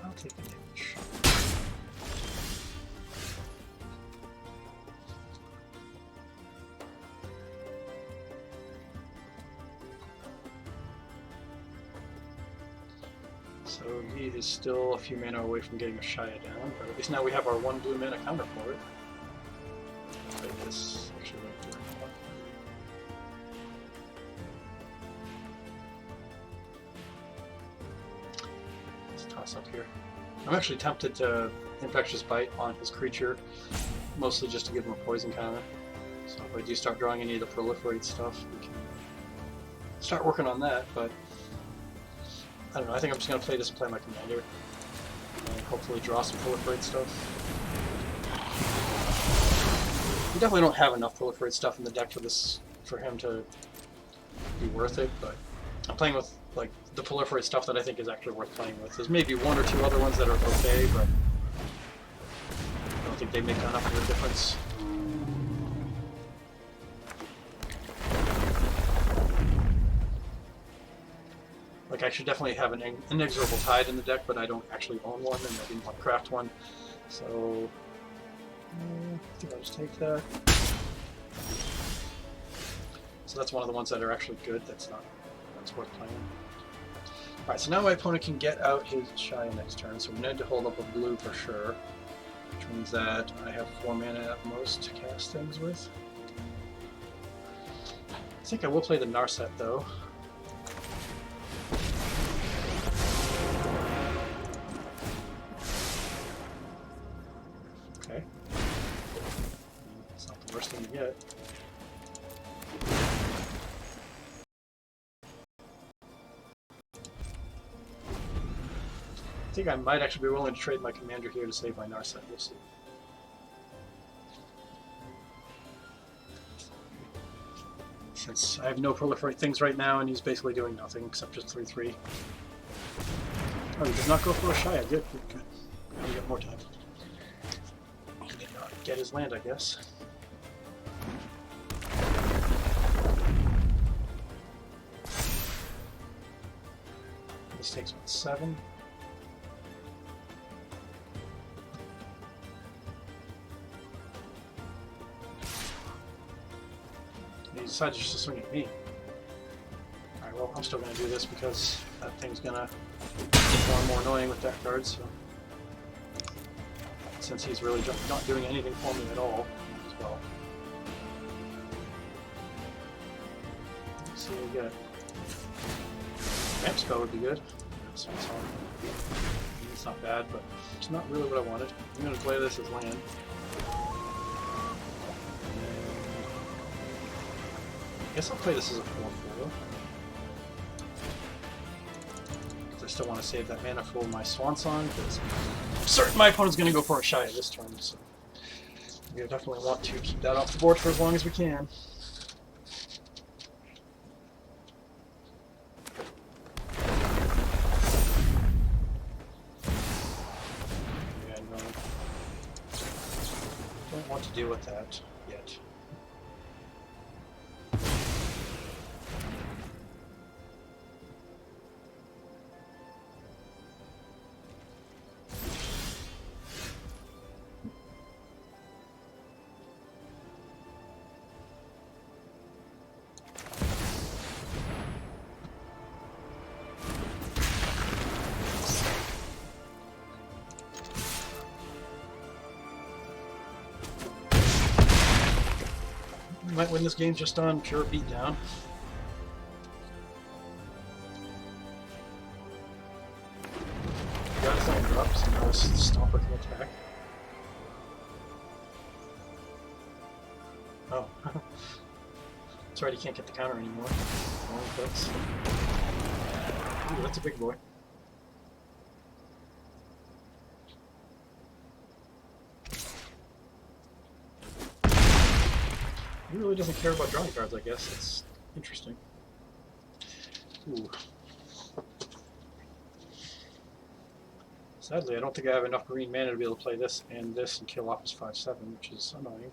I'll take the damage. So he is still a few mana away from getting a Shia down, but at least now we have our 1 blue mana counter for it. Play this. Actually, won't do anything. Let's toss up here. I'm actually tempted to Infectious Bite on his creature, mostly just to give him a poison counter. So if I do start drawing any of the proliferate stuff, we can start working on that, but I don't know, I think I'm just going to play this and play my commander, and hopefully draw some proliferate stuff. We definitely don't have enough proliferate stuff in the deck for this, for him to be worth it, but I'm playing with like the proliferate stuff that I think is actually worth playing with. There's maybe 1 or 2 other ones that are okay, but I don't think they make enough of a difference. Like, I should definitely have an Inexorable Tide in the deck, but I don't actually own one, and I didn't want to craft one. So, I think I'll just take that. So that's one of the ones that are actually good. That's worth playing. Alright, so now my opponent can get out his Shia next turn, so we need to hold up a blue for sure. Which means that I have 4 mana at most to cast things with. I think I will play the Narset, though. Okay. It's not the worst thing to get. I think I might actually be willing to trade my commander here to save my Narset. We'll see. Since I have no proliferate things right now, and he's basically doing nothing except just 3/3. Oh, he did not go for a Shia. Good, good, good. Now we got more time. He did not get his land, I guess. This takes, what, 7? He decided just to swing at me. Alright, well, I'm still going to do this because that thing's going to get more and more annoying with that card, so... since he's really not doing anything for me at all as well. Let's see what we get. Ramp spell would be good. So it's not bad, but it's not really what I wanted. I'm going to play this as land. I guess I'll play this as a 4-4. Because I still want to save that mana for my Swan Song, because I'm certain my opponent's going to go for a Shia this turn, so we definitely want to keep that off the board for as long as we can. Yeah, no. Don't want to deal with that yet. Might win this game just on pure beatdown. Got his own drop, so now this Stalker can attack. Oh. That's right, he can't get the counter anymore. Long clicks. Ooh, that's a big boy. He really doesn't care about drawing cards, I guess. It's interesting. Ooh. Sadly, I don't think I have enough green mana to be able to play this and kill off his 5/7, which is annoying.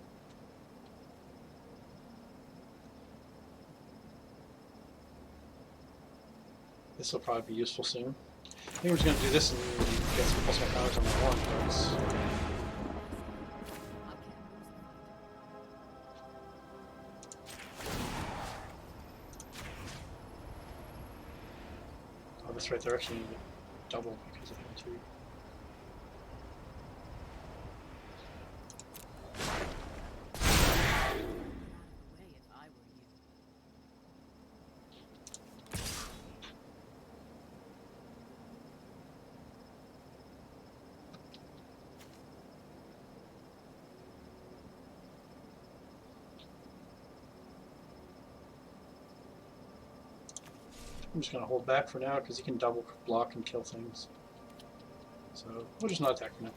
This will probably be useful soon. I think I'm just going to do this and get some plus 1 counters on my one cards. Oh, this right there actually need to double because of him too. I'm just going to hold back for now because he can double block and kill things. So we'll just not attack for now.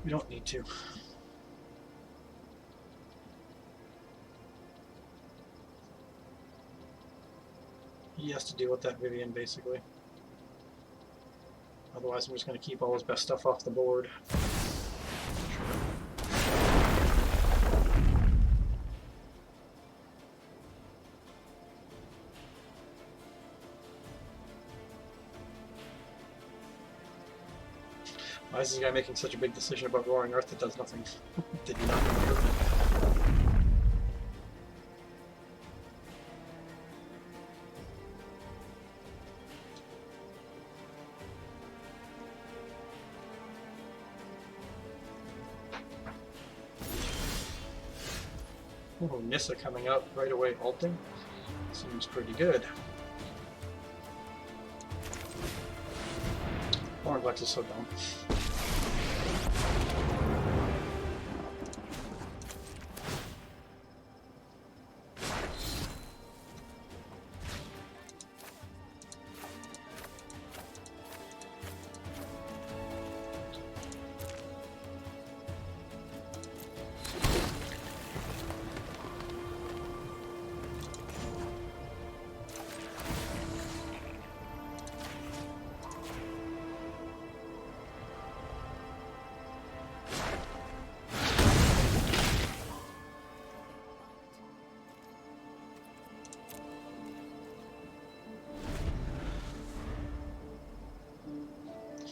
We don't need to. He has to deal with that Vivian basically. Otherwise I'm just going to keep all his best stuff off the board. Why is this guy making such a big decision about Roaring Earth that does nothing? Did you not know? Oh, Nissa coming up right away ulting. Seems pretty good. Hornflex is so dumb.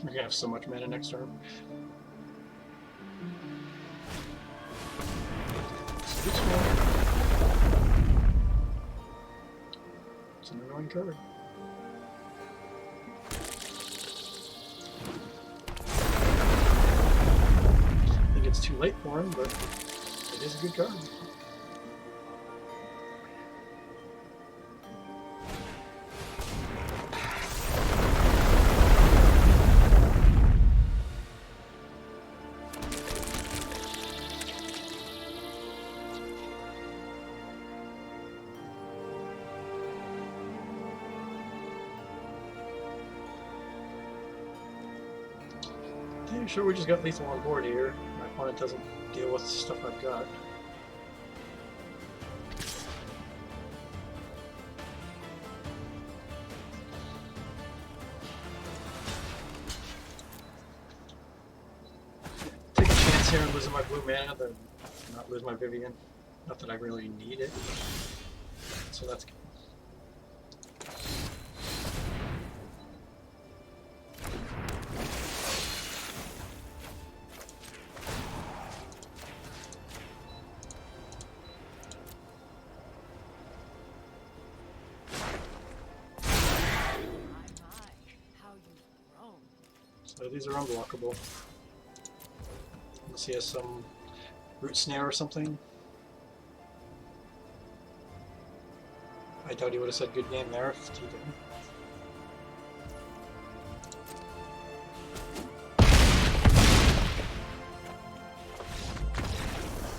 We're gonna have so much mana next turn. It's an annoying card. too late for him, but it is a good card. Yeah, sure, we just got lethal on board here. My opponent doesn't deal with the stuff I've got. Take a chance here and losing my blue mana, then not lose my Vivian. Not that I really need it. So that's good. So these are unblockable. Unless he has some root snare or something. I doubt he would have said good game there if he didn't.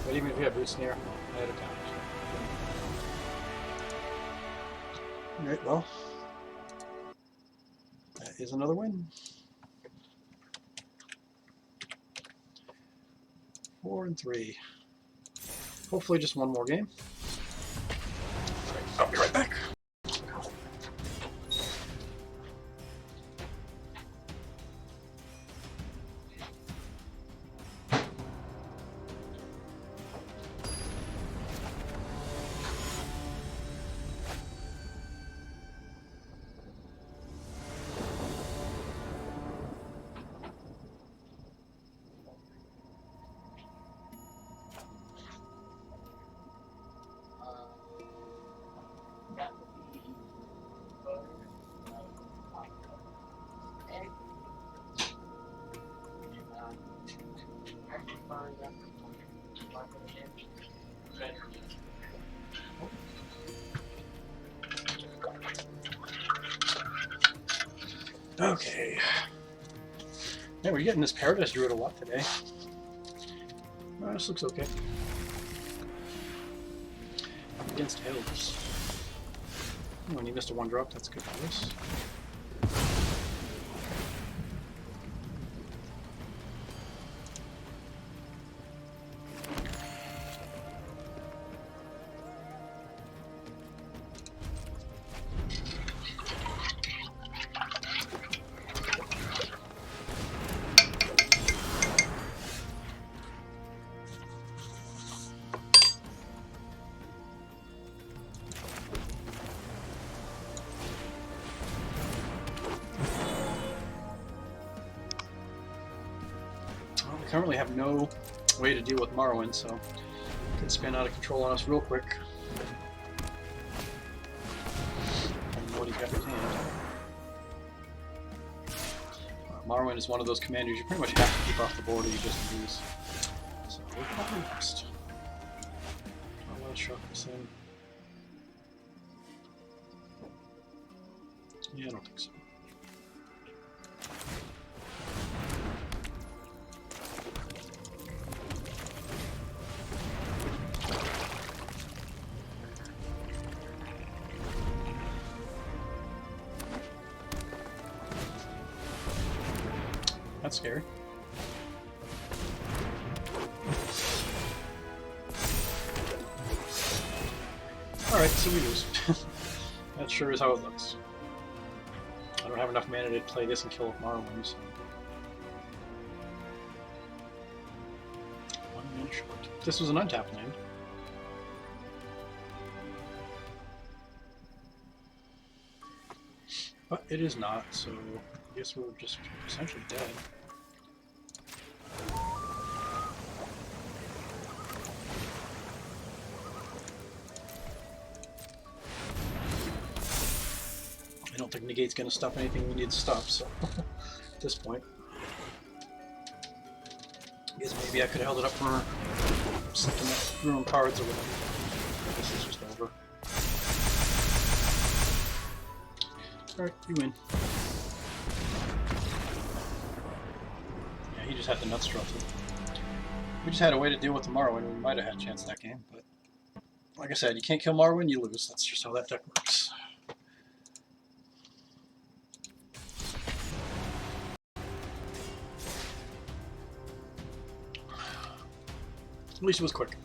But even if you have root snare, I had a count. Alright, well. That is another win. 4-3. Hopefully just one more game. I'll be right back. Okay. Yeah, we're getting this Paradise Druid a lot today. This looks okay. Against elves. Oh, and he missed a 1-drop, that's good for us. Currently have no way to deal with Morrowind, so it can spin out of control on us real quick. I don't know what he's got in his hand. Morrowind is one of those commanders you pretty much have to keep off the board or you just lose. So we're probably next. I want to shock this in. Yeah, I don't think so. That's scary. Alright, so we lose. That sure is how it looks. I don't have enough mana to play this and kill off Morrowind, so... 1 mana short. This was an untapped land. But it is not, so I guess we're just essentially dead. I don't think Negate's going to stop anything we need to stop, so at this point. Because maybe I could have held it up for something that ruined cards or whatever. This is just over. Alright, you win. Yeah, he just had the nuts dropped. We just had a way to deal with the Morrowind. We might have had a chance that game, but like I said, you can't kill Morrowind, you lose. That's just how that deck works. At least it was quick.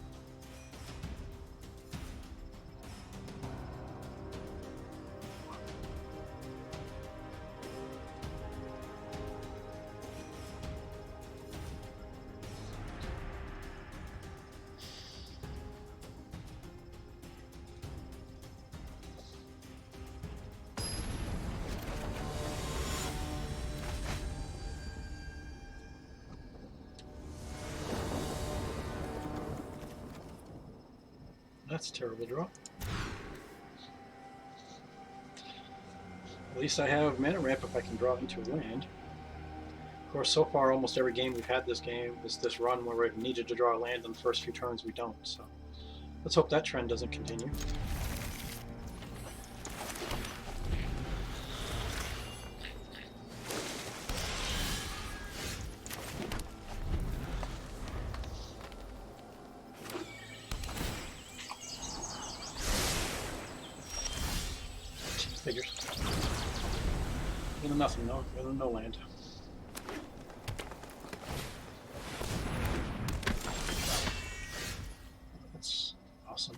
That's a terrible draw. At least I have mana ramp if I can draw into a land. Of course, so far, almost every game we've had this game is this run where we've needed to draw a land in the first few turns we don't. So let's hope that trend doesn't continue. Figures. Nothing, no land. That's awesome.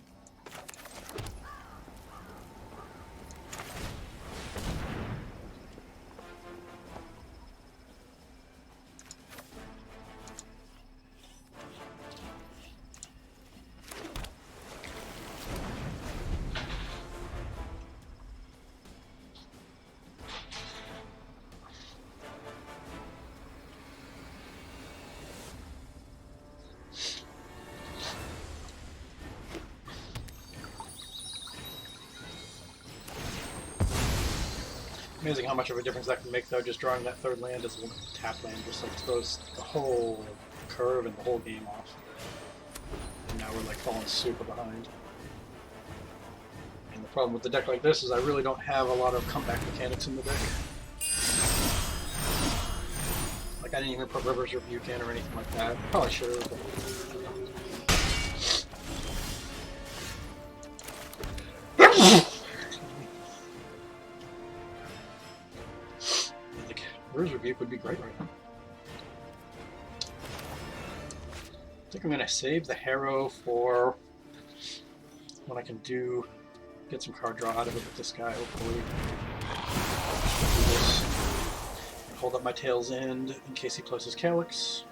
Amazing how much of a difference that can make, though. Just drawing that third land as a tap land just like throws the whole curve and the whole game off. And now we're like falling super behind. And the problem with the deck like this is I really don't have a lot of comeback mechanics in the deck. Like I didn't even put River's Rebuke in or anything like that. Probably should have. River's Rebuke would be great right now. I think I'm going to save the Harrow for when I can get some card draw out of it with this guy, hopefully. Do this. Hold up my Tail's End in case he plays his Calyx.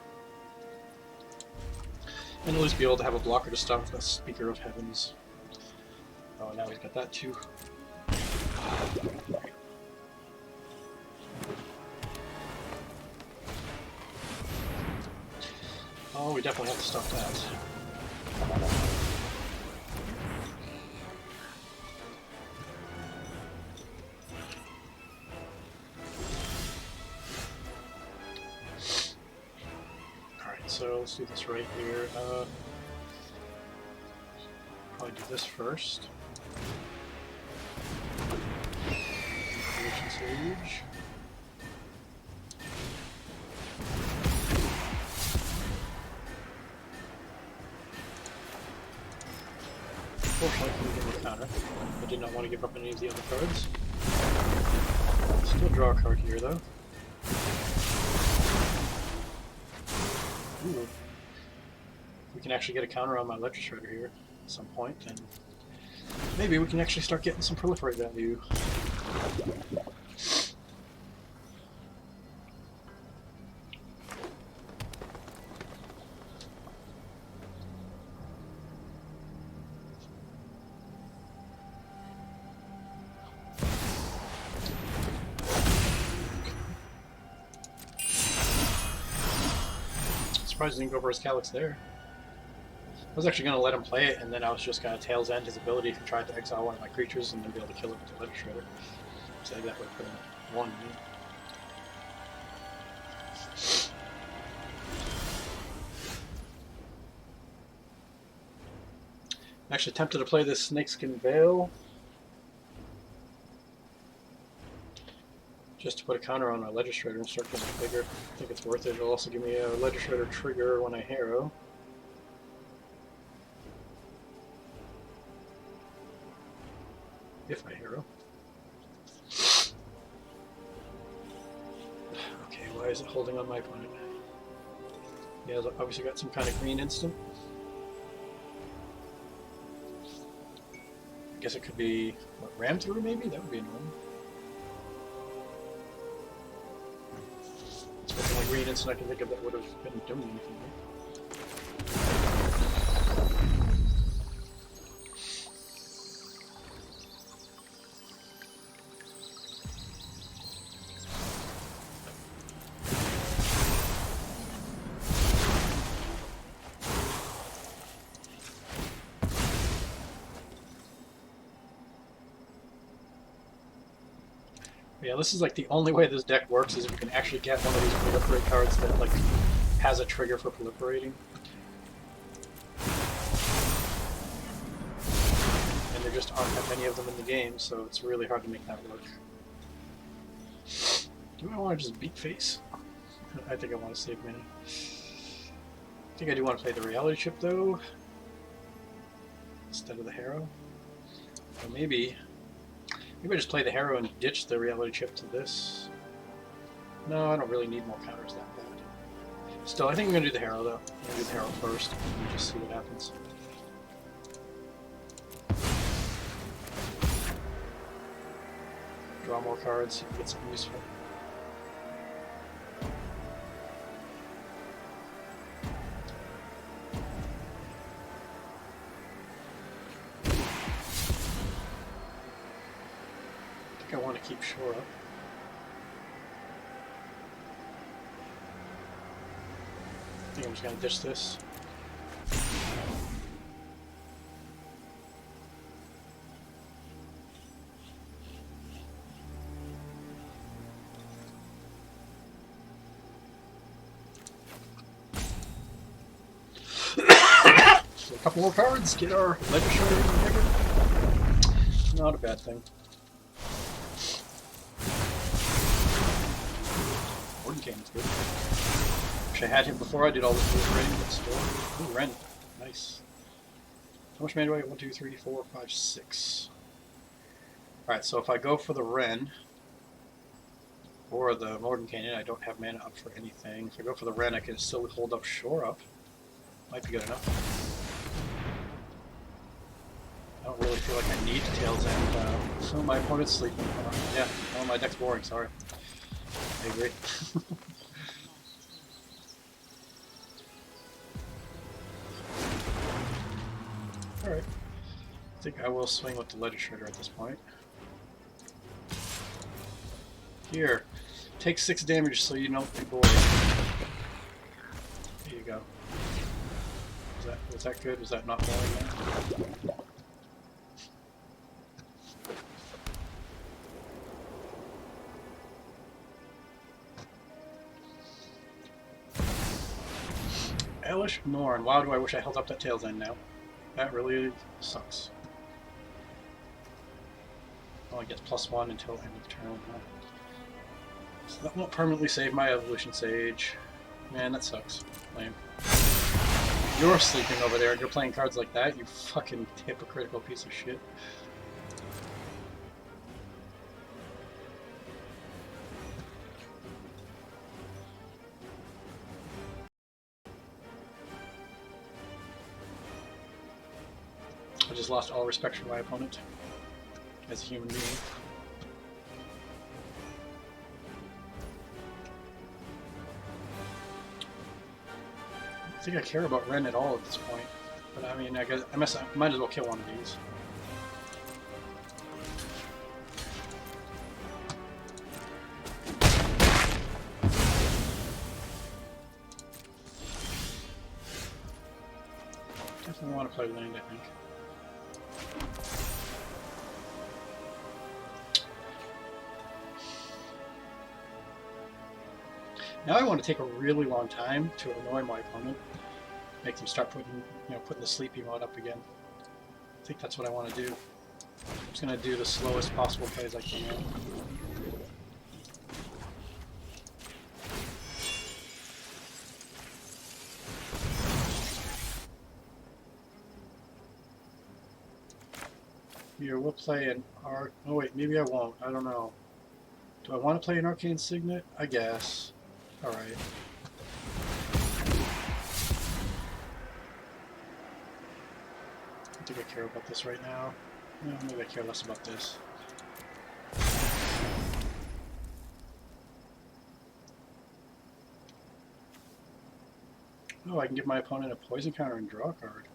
And at least be able to have a blocker to stop the Speaker of Heavens. Oh, now he's got that too. Oh, we definitely have to stop that. Alright, so let's do this right here. Probably do this first. Creation Sage. Unfortunately, I couldn't give him a counter. I did not want to give up any of the other cards. Still draw a card here, though. Ooh. We can actually get a counter on my Electro Shredder here at some point, and maybe we can actually start getting some proliferate value. Surprised he didn't go for his Calyx there. I was actually going to let him play it, and then I was just going to Tail's End his ability if he tried to exile one of my creatures and then be able to kill it with the Electro Shredder. So that would have put him at 1. Actually tempted to play this Snakeskin Veil. Just to put a counter on my Legislator and start getting bigger. I think it's worth it. It'll also give me a Legislator trigger when I Harrow. If I Harrow. Okay, why is it holding on my opponent? Yeah, obviously got some kind of green instant. I guess it could be, what, ram through maybe? That would be annoying. It's the only green instant I can think of that would have been doing anything. Yeah, this is like the only way this deck works is if you can actually get one of these proliferate cards that like has a trigger for proliferating. And there just aren't that many of them in the game, so it's really hard to make that work. Do I want to just beat face? I think I want to save mana. I think I do want to play the reality chip though, instead of the Harrow. Or maybe I just play the Harrow and ditch the reality chip to this. No, I don't really need more counters that bad. Still, I think I'm going to do the Harrow though. I'm going to do the Harrow first and just see what happens. Draw more cards, see if we get something useful. I want to keep shore up. I think I'm just going to ditch this. So a couple more cards, get our Legislator even bigger. Not a bad thing. Game's good. Wish I had him before I did all this proliferating, but still. Ooh, Ren. Nice. How much mana do I get? 1, 2, 3, 4, 5, 6. Alright, so if I go for the Ren or the Morton Canyon, I don't have mana up for anything. If I go for the Ren, I can still hold up shore up. Might be good enough. I don't really feel like I need Tails End. So my opponent's sleeping. Yeah, oh, my deck's boring, sorry. I agree. Alright. I think I will swing with the Legislator at this point. Here. Take 6 damage so you don't be bored. There you go. Was that good? Was that not boring now? Elish Norn. Wow, do I wish I held up that Tails End now. That really sucks. Only gets +1 until end of turn. So that won't permanently save my Evolution Sage. Man, that sucks. Lame. You're sleeping over there and you're playing cards like that, you fucking hypocritical piece of shit. I just lost all respect for my opponent as a human being. I don't think I care about Ren at all at this point, but I mean, I guess I might as well kill one of these. Definitely want to play land, I think. Now I want to take a really long time to annoy my opponent, make them start putting the sleepy mod up again. think that's what I want to do. I'm just going to do the slowest possible plays I can. Here, we'll play an arc. Oh wait, maybe I won't. I don't know. Do I want to play an Arcane Signet? I guess. Alright. I don't think I care about this right now. No, maybe I care less about this. Oh, I can give my opponent a poison counter and draw a card.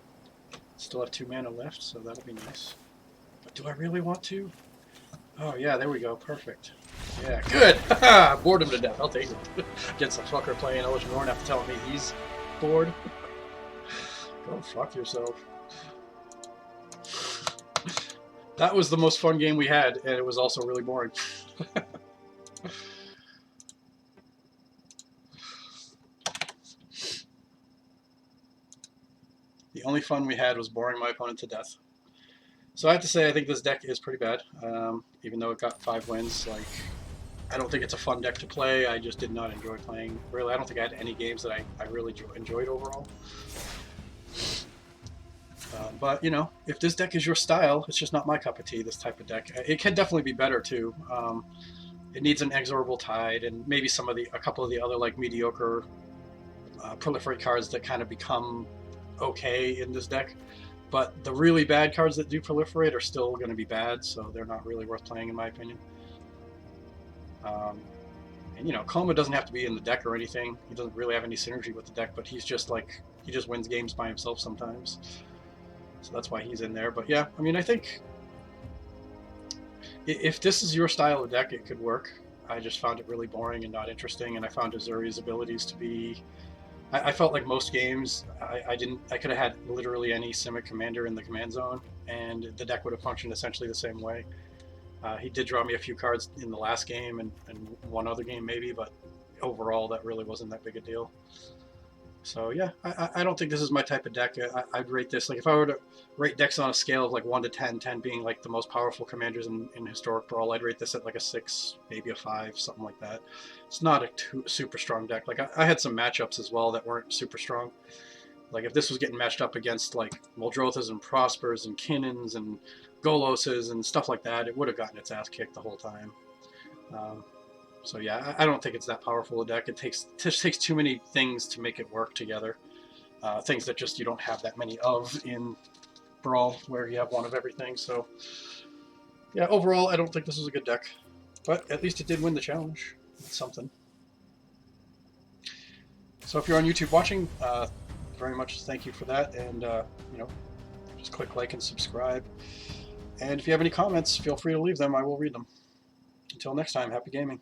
Still have 2 mana left, so that'll be nice. But do I really want to? Oh yeah, there we go. Perfect. Yeah, good! Bored him to death. I'll take it. Against a fucker playing Eldritch Norn after telling me he's bored. Go fuck yourself. That was the most fun game we had, and it was also really boring. The only fun we had was boring my opponent to death. So I have to say, I think this deck is pretty bad. Even though it got 5 wins, like, I don't think it's a fun deck to play. I just did not enjoy playing. Really, I don't think I had any games that I really enjoyed overall. But, you know, if this deck is your style, it's just not my cup of tea, this type of deck. It can definitely be better, too. It needs an Inexorable Tide and maybe a couple of the other, like, mediocre proliferate cards that kind of become okay in this deck. But the really bad cards that do proliferate are still going to be bad, so they're not really worth playing, in my opinion. And, you know, Coma doesn't have to be in the deck or anything. He doesn't really have any synergy with the deck, but he's just, like, he just wins games by himself sometimes. So that's why he's in there. But yeah, I mean, I think if this is your style of deck, it could work. I just found it really boring and not interesting, and I found Ezuri's abilities to be... I felt like most games, I could have had literally any Simic commander in the command zone, and the deck would have functioned essentially the same way. He did draw me a few cards in the last game and one other game maybe, but overall that really wasn't that big a deal. So yeah, I don't think this is my type of deck. I'd rate this, like if I were to rate decks on a scale of like 1 to 10, 10 being like the most powerful commanders in Historic Brawl, I'd rate this at like a 6, maybe a 5, something like that. It's not a super strong deck. Like I had some matchups as well that weren't super strong. Like if this was getting matched up against like Muldrothas and Prospers and Kinnons and Goloses and stuff like that, it would have gotten its ass kicked the whole time. So yeah, I don't think it's that powerful a deck. It just takes too many things to make it work together. Things that just you don't have that many of in Brawl, where you have one of everything. So yeah, overall, I don't think this is a good deck. But at least it did win the challenge. That's something. So if you're on YouTube watching, very much thank you for that. And, you know, just click like and subscribe. And if you have any comments, feel free to leave them. I will read them. Until next time, happy gaming.